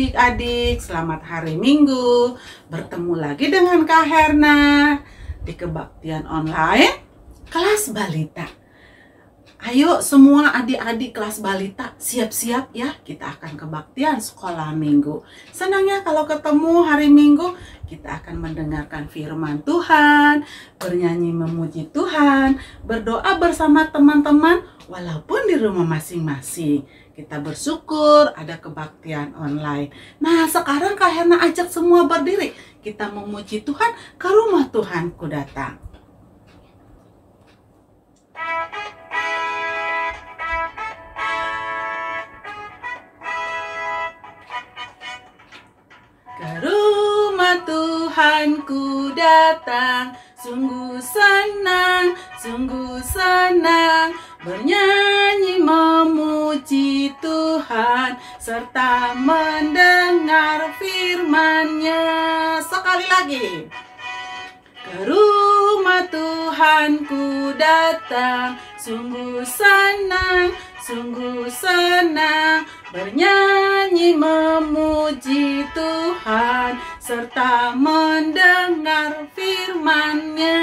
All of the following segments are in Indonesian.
adik-adik, selamat hari Minggu. Bertemu lagi dengan Kak Herna di kebaktian online kelas balita. Ayo semua adik-adik kelas balita siap-siap ya, kita akan kebaktian sekolah minggu. Senangnya kalau ketemu hari Minggu, kita akan mendengarkan firman Tuhan, bernyanyi memuji Tuhan, berdoa bersama teman-teman walaupun di rumah masing-masing. Kita bersyukur ada kebaktian online. Nah, sekarang Kak Herna ajak semua berdiri. Kita memuji Tuhan, ke rumah Tuhanku datang. Ke rumah Tuhanku datang, sungguh senang, bernyanyi memuji Tuhan, serta mendengar firman-Nya. Sekali lagi. Ke rumah Tuhanku datang, sungguh senang, bernyanyi memuji Tuhan, serta mendengar firman-Nya.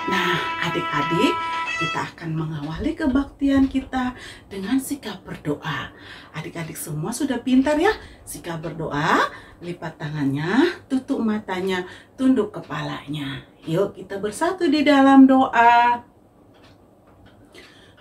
Nah, adik-adik, kita akan mengawali kebaktian kita dengan sikap berdoa. Adik-adik semua sudah pintar ya? Sikap berdoa, lipat tangannya, tutup matanya, tunduk kepalanya. Yuk kita bersatu di dalam doa.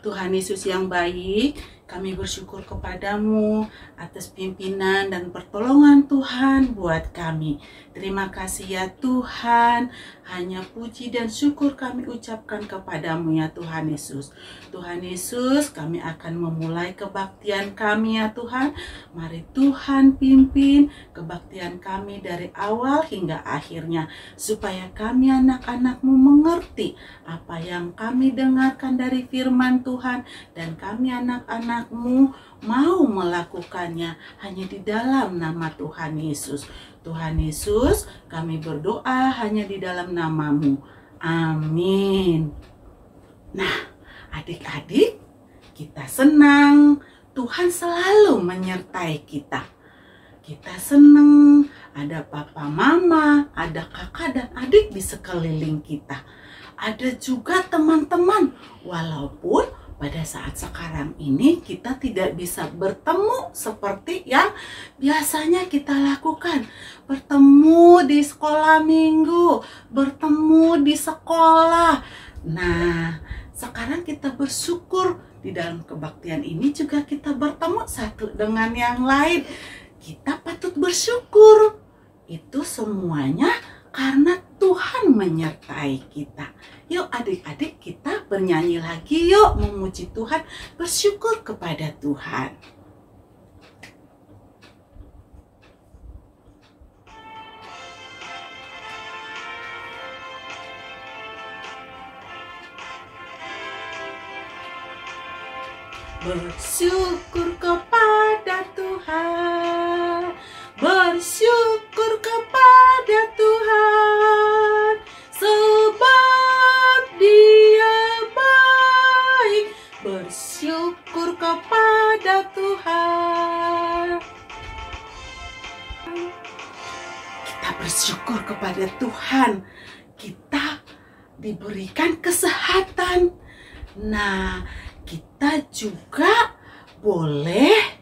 Tuhan Yesus yang baik, kami bersyukur kepadamu atas pimpinan dan pertolongan Tuhan buat kami. Terima kasih ya Tuhan, hanya puji dan syukur kami ucapkan kepadamu ya Tuhan Yesus. Tuhan Yesus, kami akan memulai kebaktian kami ya Tuhan. Mari Tuhan pimpin kebaktian kami dari awal hingga akhirnya, supaya kami anak-anak-Mu mengerti apa yang kami dengarkan dari firman Tuhan, dan kami anak-anak-Mu mau melakukannya hanya di dalam nama Tuhan Yesus. Tuhan Yesus, kami berdoa hanya di dalam nama-Mu. Amin. Nah, adik-adik, kita senang Tuhan selalu menyertai kita. Kita senang ada papa mama, ada kakak dan adik di sekeliling kita. Ada juga teman-teman, walaupun pada saat sekarang ini kita tidak bisa bertemu seperti yang biasanya kita lakukan. Bertemu di sekolah minggu, bertemu di sekolah. Nah, sekarang kita bersyukur di dalam kebaktian ini juga kita bertemu satu dengan yang lain. Kita patut bersyukur. Itu semuanya karena Tuhan menyertai kita. Yuk adik-adik, kita bernyanyi lagi yuk, memuji Tuhan, bersyukur kepada Tuhan. Bersyukur kepada Tuhan, bersyukur kepada Tuhan, sebab Dia baik. Bersyukur kepada Tuhan. Kita bersyukur kepada Tuhan, kita diberikan kesehatan. Nah, kita juga boleh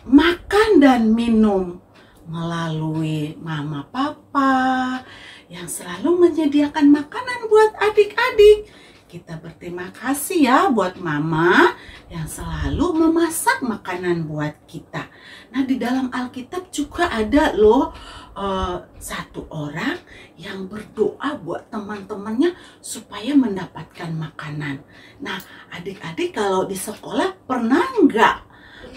makan dan minum melalui mama papa yang selalu menyediakan makanan buat adik-adik. Kita berterima kasih ya buat mama yang selalu memasak makanan buat kita. Nah, di dalam Alkitab juga ada loh satu orang yang berdoa buat teman-temannya supaya mendapatkan makanan. Nah, adik-adik kalau di sekolah pernah nggak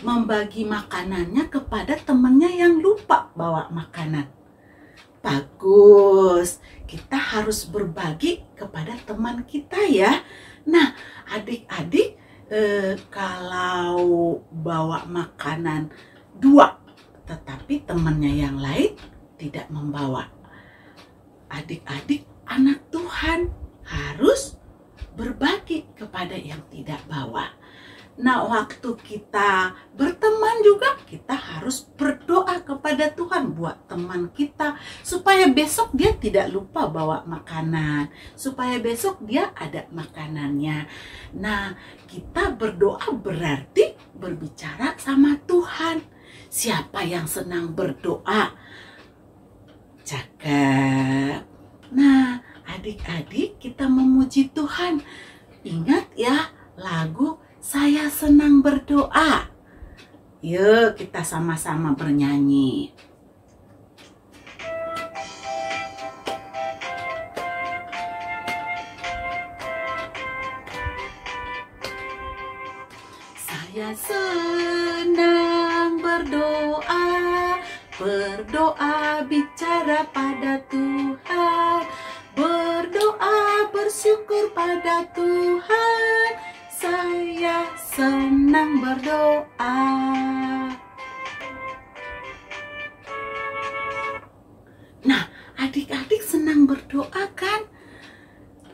membagi makanannya kepada temannya yang lupa bawa makanan? Bagus, kita harus berbagi kepada teman kita ya. Nah, adik-adik kalau bawa makanan 2, tetapi temannya yang lain tidak membawa, adik-adik anak Tuhan harus berbagi kepada yang tidak bawa. Nah, waktu kita berteman juga kita harus berdoa kepada Tuhan buat teman kita supaya besok dia tidak lupa bawa makanan, supaya besok dia ada makanannya. Nah, kita berdoa berarti berbicara sama Tuhan. Siapa yang senang berdoa? Cakep. Nah, adik-adik, kita memuji Tuhan. Ingat ya lagu Saya Senang Berdoa. Yuk kita sama-sama bernyanyi. Saya senang berdoa, berdoa bicara pada Tuhan, berdoa bersyukur pada Tuhan. Saya senang berdoa. Nah, adik-adik senang berdoa kan?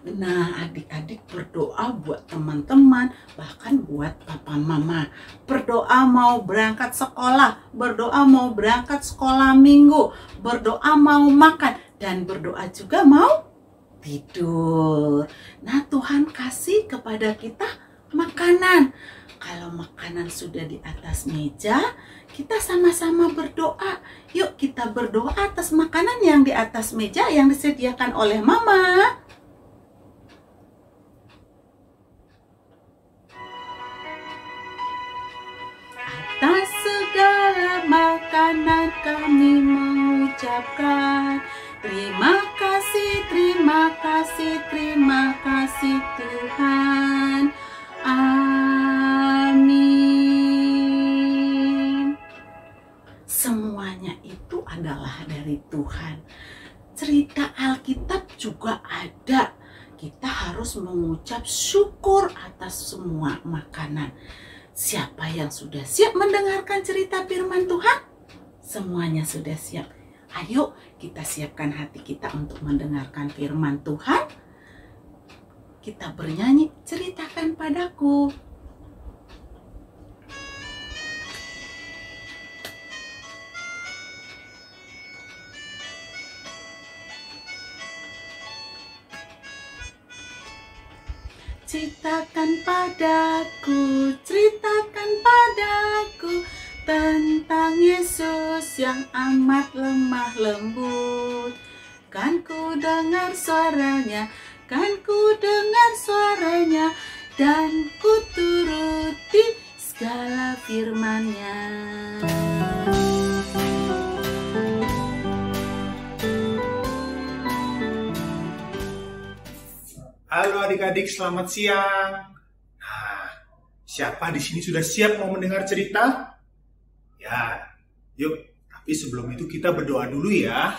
Nah, adik-adik berdoa buat teman-teman, bahkan buat papa mama. Berdoa mau berangkat sekolah, berdoa mau berangkat sekolah minggu, berdoa mau makan, dan berdoa juga mau tidur. Nah, Tuhan kasih kepada kita makanan. Kalau makanan sudah di atas meja, kita sama-sama berdoa. Yuk kita berdoa atas makanan yang di atas meja yang disediakan oleh mama. Atas segala makanan kami mengucapkan terima kasih, terima kasih, terima kasih Tuhan. Amin. Semuanya itu adalah dari Tuhan. Cerita Alkitab juga ada. Kita harus mengucap syukur atas semua makanan. Siapa yang sudah siap mendengarkan cerita firman Tuhan? Semuanya sudah siap. Ayo kita siapkan hati kita untuk mendengarkan firman Tuhan. Kita bernyanyi, ceritakan padaku. Ceritakan padaku, ceritakan padaku tentang Yesus yang amat lemah lembut. Kan ku dengar suaranya, kan ku dengar suaranya, dan ku turuti segala firman-Nya. Halo adik-adik, selamat siang. Nah, siapa di sini sudah siap mau mendengar cerita? Ya, yuk. Tapi sebelum itu kita berdoa dulu ya.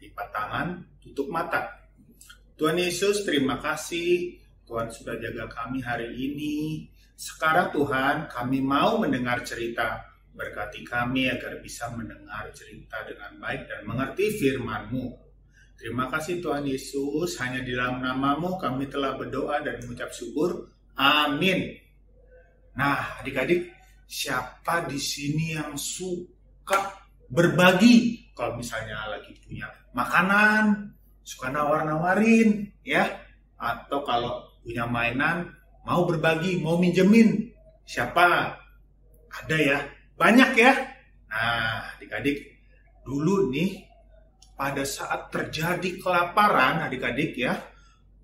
Lipat tangan, tutup mata. Tuhan Yesus, terima kasih. Tuhan sudah jaga kami hari ini. Sekarang Tuhan, kami mau mendengar cerita. Berkati kami agar bisa mendengar cerita dengan baik dan mengerti firman-Mu. Terima kasih Tuhan Yesus, hanya di dalam nama-Mu kami telah berdoa dan mengucap syukur. Amin. Nah, adik-adik, siapa di sini yang suka berbagi? Kalau misalnya lagi punya makanan, suka nawar-nawarin, ya. Atau kalau punya mainan, mau berbagi, mau minjemin. Siapa? Ada ya? Banyak ya? Nah, adik-adik, dulu nih, pada saat terjadi kelaparan, adik-adik ya,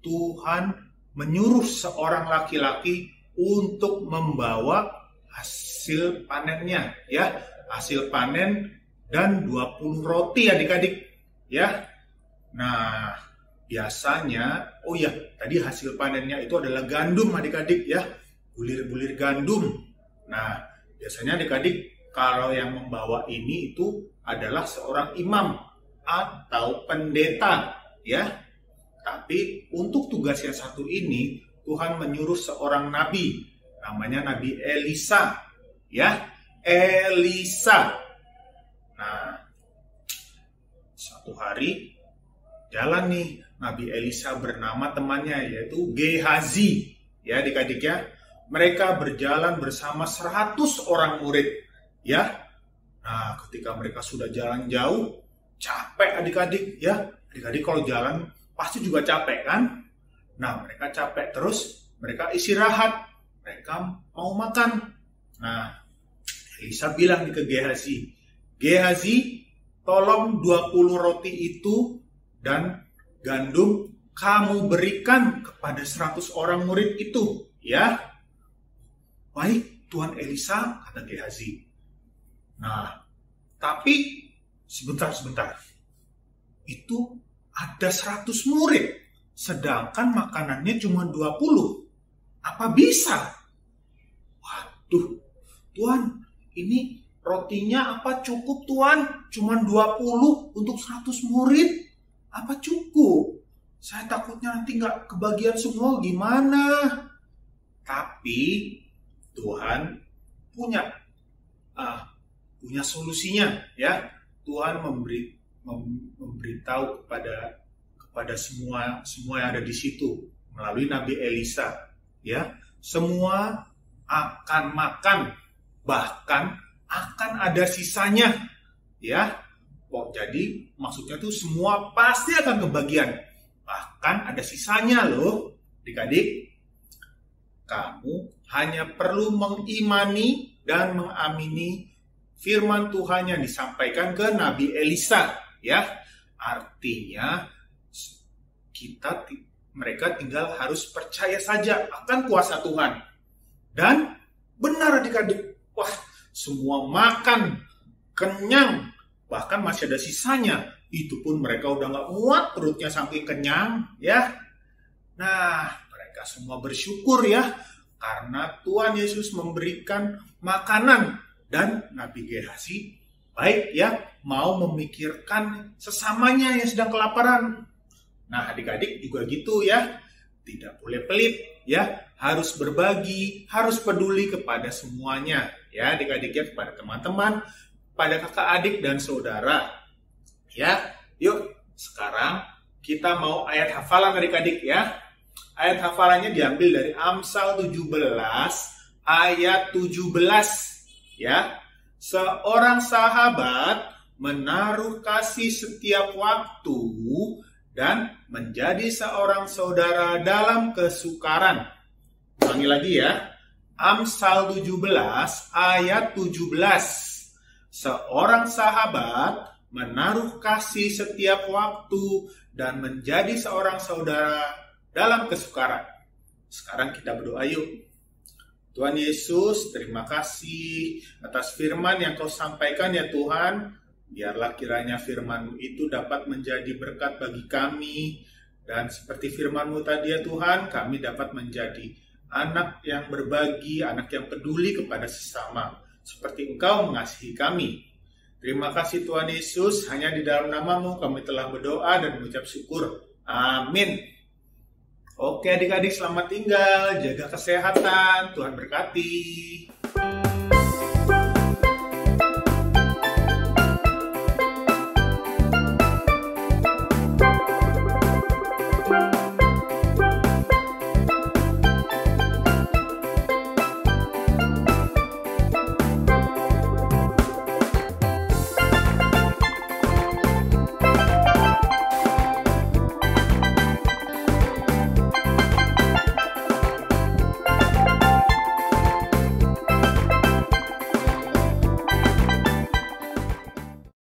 Tuhan menyuruh seorang laki-laki untuk membawa hasil panennya, ya, hasil panen dan 20 roti, adik-adik, ya. Nah, biasanya, oh ya, tadi hasil panennya itu adalah gandum, adik-adik, ya, bulir-bulir gandum. Nah, biasanya adik-adik kalau yang membawa ini itu adalah seorang imam atau pendeta, ya. Tapi untuk tugas yang satu ini Tuhan menyuruh seorang nabi, namanya Nabi Elisa, ya. Elisa. Nah, satu hari jalan nih Nabi Elisa bernama temannya yaitu Gehazi, ya adik-adik ya. mereka berjalan bersama 100 orang murid. Ya, nah ketika mereka sudah jalan jauh, capek adik-adik ya. Adik-adik kalau jalan pasti juga capek kan? Nah mereka capek terus, mereka istirahat, mereka mau makan. Nah Elisa bilang ke Gehazi, Gehazi tolong 20 roti itu dan gandum kamu berikan kepada 100 orang murid itu, ya. Baik, Tuan Elisa, kata Gehazi. Nah, tapi sebentar. Itu ada 100 murid, sedangkan makanannya cuma 20. Apa bisa? Waduh, Tuan, ini rotinya apa cukup, Tuan? Cuma 20 untuk 100 murid? Apa cukup? Saya takutnya nanti nggak kebagian semua, gimana? Tapi Tuhan punya solusinya, ya. Tuhan memberitahu kepada semua yang ada di situ melalui Nabi Elisa, ya. Semua akan makan, bahkan akan ada sisanya, ya. Jadi maksudnya tuh semua pasti akan kebagian. Bahkan ada sisanya loh, adik-adik. Kamu hanya perlu mengimani dan mengamini firman Tuhan yang disampaikan ke Nabi Elisa, ya. Artinya mereka tinggal harus percaya saja akan kuasa Tuhan. Dan benar adik-adik, wah, semua makan, kenyang, bahkan masih ada sisanya. Itu pun mereka udah gak muat perutnya saking kenyang, ya. Nah, mereka semua bersyukur ya, karena Tuhan Yesus memberikan makanan. Dan Nabi Gehazi baik ya, mau memikirkan sesamanya yang sedang kelaparan. Nah, adik-adik juga gitu ya, tidak boleh pelit ya, harus berbagi, harus peduli kepada semuanya ya, adik-adik ya, kepada teman-teman, pada kakak adik dan saudara. Ya, yuk sekarang kita mau ayat hafalan adik-adik ya. Ayat hafalannya diambil dari Amsal 17 ayat 17 ya. Seorang sahabat menaruh kasih setiap waktu dan menjadi seorang saudara dalam kesukaran. Ulangi lagi ya. Amsal 17 ayat 17. Seorang sahabat menaruh kasih setiap waktu dan menjadi seorang saudara dalam kesukaran. Sekarang kita berdoa yuk. Tuhan Yesus, terima kasih atas firman yang Kau sampaikan ya Tuhan. Biarlah kiranya firman-Mu itu dapat menjadi berkat bagi kami. Dan seperti firman-Mu tadi ya Tuhan, kami dapat menjadi anak yang berbagi, anak yang peduli kepada sesama. Seperti Engkau mengasihi kami. Terima kasih Tuhan Yesus, hanya di dalam nama-Mu kami telah berdoa dan mengucap syukur. Amin. Oke adik-adik, selamat tinggal, jaga kesehatan, Tuhan berkati.